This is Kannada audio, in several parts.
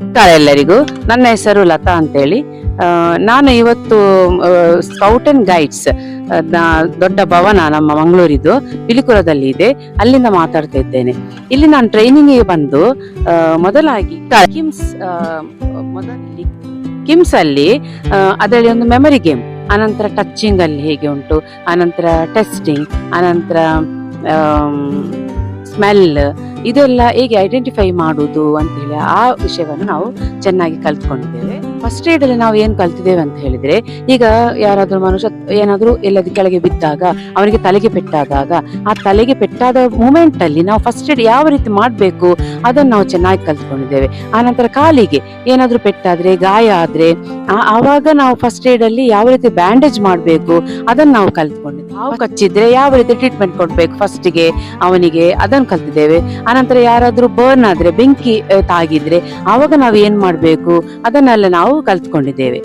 ನಮಸ್ಕಾರ ಎಲ್ಲರಿಗೂ. ನನ್ನ ಹೆಸರು ಲತಾ ಅಂತೇಳಿ. ನಾನು ಇವತ್ತು ಸ್ಕೌಟ್ ಅಂಡ್ ಗೈಡ್ಸ್ ದೊಡ್ಡ ಭವನ ನಮ್ಮ ಮಂಗಳೂರಿದು ಪಿಲಿಕುರದಲ್ಲಿ ಇದೆ, ಅಲ್ಲಿಂದ ಮಾತಾಡ್ತಾ ಇದ್ದೇನೆ. ಇಲ್ಲಿ ನಾನು ಟ್ರೈನಿಂಗಿಗೆ ಬಂದು ಮೊದಲಾಗಿ ಕಿಮ್ಸ್ ಅಲ್ಲಿ ಅದರಲ್ಲಿ ಒಂದು ಮೆಮರಿ ಗೇಮ್, ಅನಂತರ ಟಚಿಂಗ್ ಅಲ್ಲಿ ಹೇಗೆ ಉಂಟು, ಅನಂತರ ಟೆಸ್ಟಿಂಗ್, ಅನಂತರ ಸ್ಮೆಲ್, ಇದೆಲ್ಲ ಹೇಗೆ ಐಡೆಂಟಿಫೈ ಮಾಡುವುದು ಅಂತ ಹೇಳಿ ಆ ವಿಷಯವನ್ನು ನಾವು ಚೆನ್ನಾಗಿ ಕಲ್ತ್ಕೊಂಡಿದ್ದೇವೆ. ಫಸ್ಟ್ ಏಡ್ ಅಲ್ಲಿ ನಾವು ಏನ್ ಕಲ್ತಿದ್ದೇವೆ ಅಂತ ಹೇಳಿದ್ರೆ, ಈಗ ಯಾರಾದ್ರೂ ಮನುಷ್ಯ ಏನಾದ್ರೂ ಎಲ್ಲದ ಕೆಳಗೆ ಬಿದ್ದಾಗ, ಅವನಿಗೆ ತಲೆಗೆ ಪೆಟ್ಟಾದಾಗ, ಆ ತಲೆಗೆ ಪೆಟ್ಟಾದ ಮೂಮೆಂಟ್ ಅಲ್ಲಿ ನಾವು ಫಸ್ಟ್ ಏಡ್ ಯಾವ ರೀತಿ ಮಾಡ್ಬೇಕು ಅದನ್ನು ನಾವು ಚೆನ್ನಾಗಿ ಕಲ್ತ್ಕೊಂಡಿದ್ದೇವೆ. ಆನಂತರ ಕಾಲಿಗೆ ಏನಾದ್ರೂ ಪೆಟ್ಟಾದ್ರೆ, ಗಾಯ ಆದ್ರೆ ಆವಾಗ ನಾವು ಫಸ್ಟ್ ಏಡ್ ಅಲ್ಲಿ ಯಾವ ರೀತಿ ಬ್ಯಾಂಡೇಜ್ ಮಾಡ್ಬೇಕು ಅದನ್ನ ನಾವು ಕಲ್ತ್ಕೊಂಡಿದ್ದೇವೆ. ನಾವು ಕಚ್ಚಿದ್ರೆ ಯಾವ ರೀತಿ ಟ್ರೀಟ್ಮೆಂಟ್ ಕೊಡ್ಬೇಕು ಫಸ್ಟಿಗೆ ಅವನಿಗೆ, ಅದನ್ನು ಕಲ್ತಿದ್ದೇವೆ. ಆನಂತರ ಯಾರಾದ್ರೂ ಬರ್ನ್ ಆದ್ರೆ, ಬೆಂಕಿ ತಾಗಿದ್ರೆ ಆವಾಗ ನಾವು ಏನ್ ಮಾಡ್ಬೇಕು ಅದನ್ನೆಲ್ಲ ನಾವು ಕಲ್ತ್ಕೊಂಡಿದ್ದೇವೆ.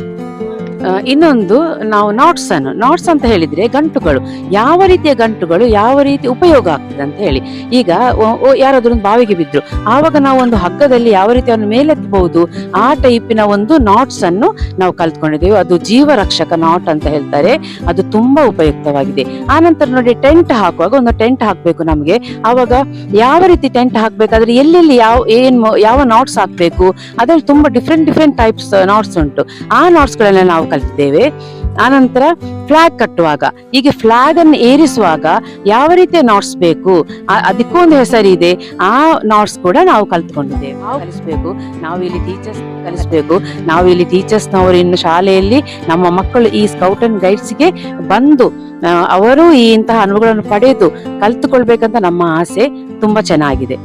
ಇನ್ನೊಂದು, ನಾವು ನಾಟ್ಸ್ ಅಂತ ಹೇಳಿದ್ರೆ ಗಂಟುಗಳು, ಯಾವ ರೀತಿಯ ಗಂಟುಗಳು ಯಾವ ರೀತಿ ಉಪಯೋಗ ಆಗ್ತದೆ ಅಂತ ಹೇಳಿ. ಈಗ ಯಾರಾದ್ರೂ ಒಂದು ಬಾವಿಗೆ ಬಿದ್ರು, ಆವಾಗ ನಾವು ಒಂದು ಹಗ್ಗದಲ್ಲಿ ಯಾವ ರೀತಿ ಅವನು ಮೇಲೆತ್ತಬಹುದು, ಆ ಟೈಪಿನ ಒಂದು ನಾಟ್ಸ್ ಅನ್ನು ನಾವು ಕಲ್ತ್ಕೊಂಡಿದ್ದೇವೆ. ಅದು ಜೀವ ರಕ್ಷಕ ನಾಟ್ ಅಂತ ಹೇಳ್ತಾರೆ, ಅದು ತುಂಬಾ ಉಪಯುಕ್ತವಾಗಿದೆ. ಆನಂತರ ನೋಡಿ, ಟೆಂಟ್ ಹಾಕುವಾಗ ಒಂದು ಟೆಂಟ್ ಹಾಕ್ಬೇಕು ನಮ್ಗೆ, ಆವಾಗ ಯಾವ ರೀತಿ ಟೆಂಟ್ ಹಾಕ್ಬೇಕಾದ್ರೆ ಎಲ್ಲೆಲ್ಲಿ ಯಾವ ನಾಟ್ಸ್ ಹಾಕ್ಬೇಕು, ಅದ್ರಲ್ಲಿ ತುಂಬಾ ಡಿಫ್ರೆಂಟ್ ಟೈಪ್ಸ್ ನಾಟ್ಸ್ ಉಂಟು. ಆ ನಾಟ್ಸ್ ಗಳನ್ನ ನಾವು ಕಲ್ತಿದ್ದೇವೆ. ಆನಂತರ ಫ್ಲಾಗ್ ಕಟ್ಟುವಾಗ, ಈಗ ಫ್ಲಾಗ್ ಅನ್ನು ಏರಿಸುವಾಗ ಯಾವ ರೀತಿಯ ನಾಟ್ಸ್ ಬೇಕು, ಅದಕ್ಕೂ ಒಂದು ಹೆಸರಿದೆ, ಆ ನಾಟ್ಸ್ ಕೂಡ ನಾವು ಕಲ್ತ್ಕೊಂಡಿದ್ದೇವೆ. ನಾವು ಕಲಿಸ್ಬೇಕು, ನಾವು ಇಲ್ಲಿ ಟೀಚರ್ಸ್ನವರು ಇನ್ನು ಶಾಲೆಯಲ್ಲಿ ನಮ್ಮ ಮಕ್ಕಳು ಈ ಸ್ಕೌಟ್ ಅಂಡ್ ಗೈಡ್ಸ್ಗೆ ಬಂದು ಅವರು ಈ ಇಂತಹ ಅನುಭವಗಳನ್ನು ಪಡೆದು ಕಲ್ತುಕೊಳ್ಬೇಕಂತ ನಮ್ಮ ಆಸೆ. ತುಂಬಾ ಚೆನ್ನಾಗಿದೆ.